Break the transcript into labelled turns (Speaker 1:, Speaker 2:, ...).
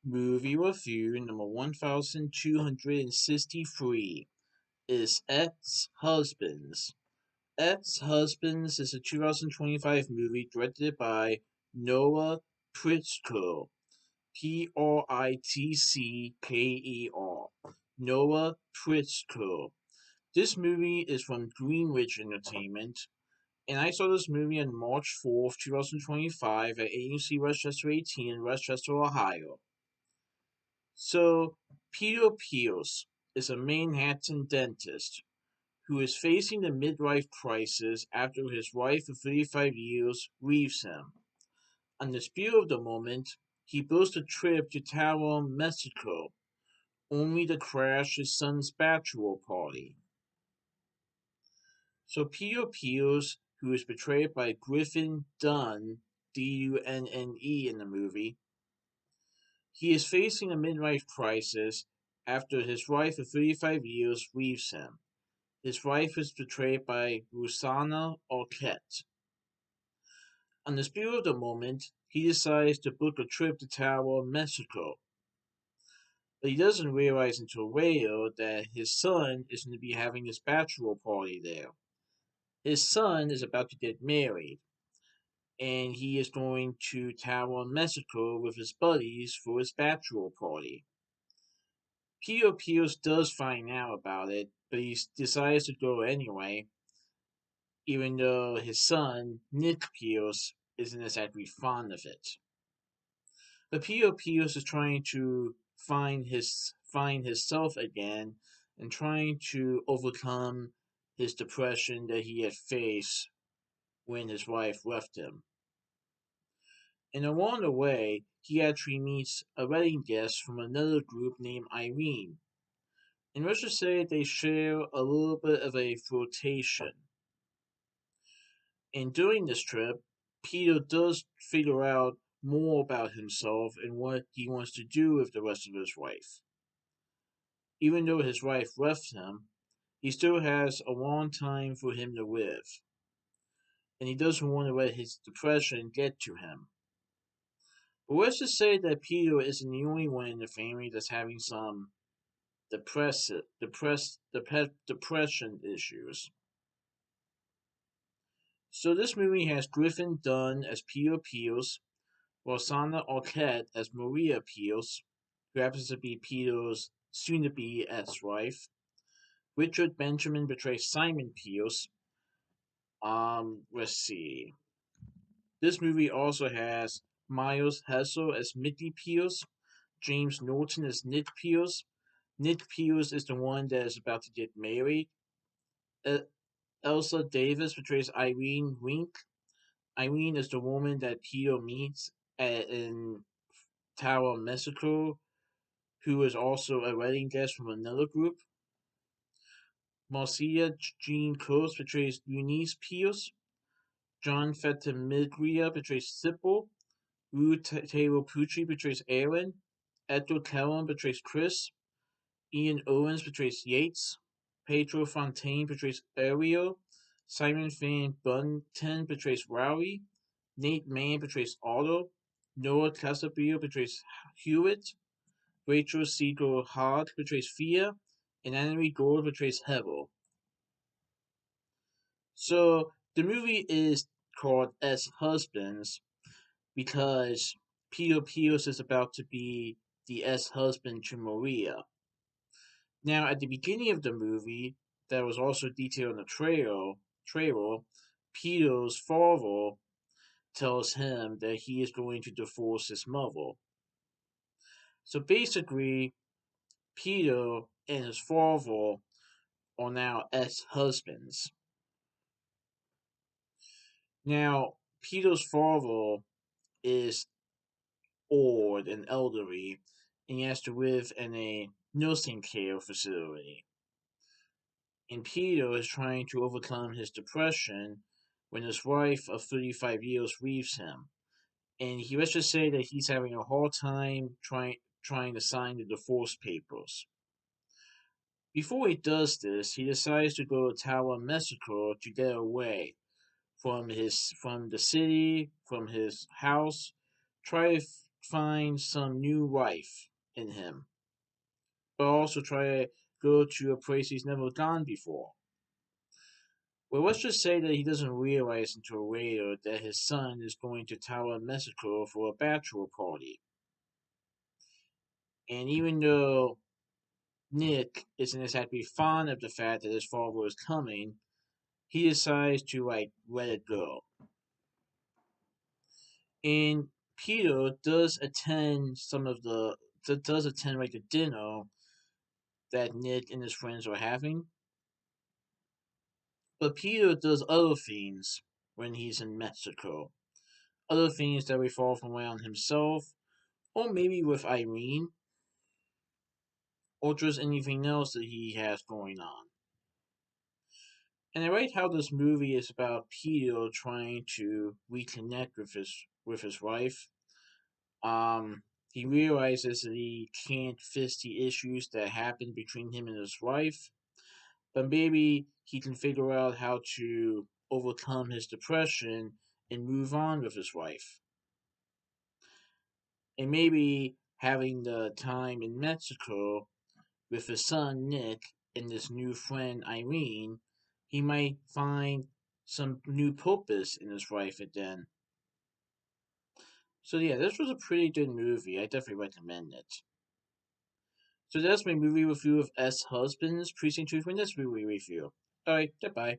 Speaker 1: Movie review number 1263 is Ex-Husbands. Ex-Husbands is a 2025 movie directed by Noah Pritzker. Pritzker. Noah Pritzker. This movie is from Greenwich Entertainment, and I saw this movie on March 4th, 2025 at AMC West Chester 18 in West Chester, Ohio. So, Peter Pierce is a Manhattan dentist who is facing the midlife crisis after his wife of 35 years leaves him. On the spur of the moment, he books a trip to Taiwan, Mexico, only to crash his son's bachelor party. So Peter Pierce, who is portrayed by Griffin Dunne, Dunne in the movie, he is facing a midlife crisis after his wife of 35 years leaves him. His wife is portrayed by Rosanna Arquette. On the spur of the moment, he decides to book a trip to Taiwan, Mexico. But he doesn't realize until later that his son is going to be having his bachelor party there. His son is about to get married, and he is going to Taiwan, Mexico with his buddies for his bachelor party. Peter Pierce does find out about it, but he decides to go anyway, even though his son, Nick Pierce, isn't exactly fond of it. But Peter Pierce is trying to find himself again and trying to overcome his depression that he had faced when his wife left him. And along the way, he actually meets a wedding guest from another group named Irene. And let's just say they share a little bit of a flirtation. And during this trip, Peter does figure out more about himself and what he wants to do with the rest of his life. Even though his wife left him, he still has a long time for him to live. And he doesn't want to let his depression get to him. But let's just say that Peter isn't the only one in the family that's having some depression issues. So this movie has Griffin Dunne as Peter Pierce, Rosanna Arquette as Maria Pierce, who happens to be Peter's soon-to-be ex-wife. Richard Benjamin portrays Simon Pierce. Let's see. This movie also has Miles Hessel as Mickey Pierce, James Norton as Nick Pierce. Nick Pierce is the one that is about to get married. Elsa Davis portrays Irene Wink. Irene is the woman that Peter meets in Tower, Mexico, who is also a wedding guest from another group. Marcia Jean Coates portrays Eunice Pierce. John Fatamiglia portrays Sybil. Rue Taylor Pucci portrays Aaron. Edward Cullen portrays Chris. Ian Owens portrays Yates. Pedro Fontaine portrays Ariel. Simon Van Bunten portrays Rowley. Nate Mann portrays Otto. Noah Casabio portrays Hewitt. Rachel Segel Hart portrays Thea. And Annie Gold portrays Hevel. So the movie is called Ex-Husbands because Peter Pierce is about to be the ex-husband to Maria. Now, at the beginning of the movie, that was also detailed in the trailer, Peter's father tells him that he is going to divorce his mother. So basically, Peter and his father are now ex-husbands. Now, Peter's father is old and elderly, and he has to live in a nursing care facility. And Peter is trying to overcome his depression when his wife of 35 years leaves him. And let's just say that he's having a hard time trying to sign the divorce papers. Before he does this, he decides to go to Taiwan, Mexico to get away from the city, from his house, try to find some new life in him, but also try to go to a place he's never gone before. Well, let's just say that he doesn't realize until later that his son is going to Tower, Mexico for a bachelor party. And even though Nick isn't exactly fond of the fact that his father is coming, he decides to let it go. And Peter does attend the dinner that Nick and his friends are having, but Peter does other things when he's in Mexico. Other things that revolve around himself, or maybe with Irene, or just anything else that he has going on. And I like how this movie is about Peter trying to reconnect with his wife. He realizes that he can't fix the issues that happened between him and his wife, but maybe he can figure out how to overcome his depression and move on with his wife. And maybe having the time in Mexico with his son Nick and this new friend Irene, he might find some new purpose in his life again. So yeah, this was a pretty good movie. I definitely recommend it. So that's my movie review of S Husbands Precinct 2 for this movie review. Alright, goodbye.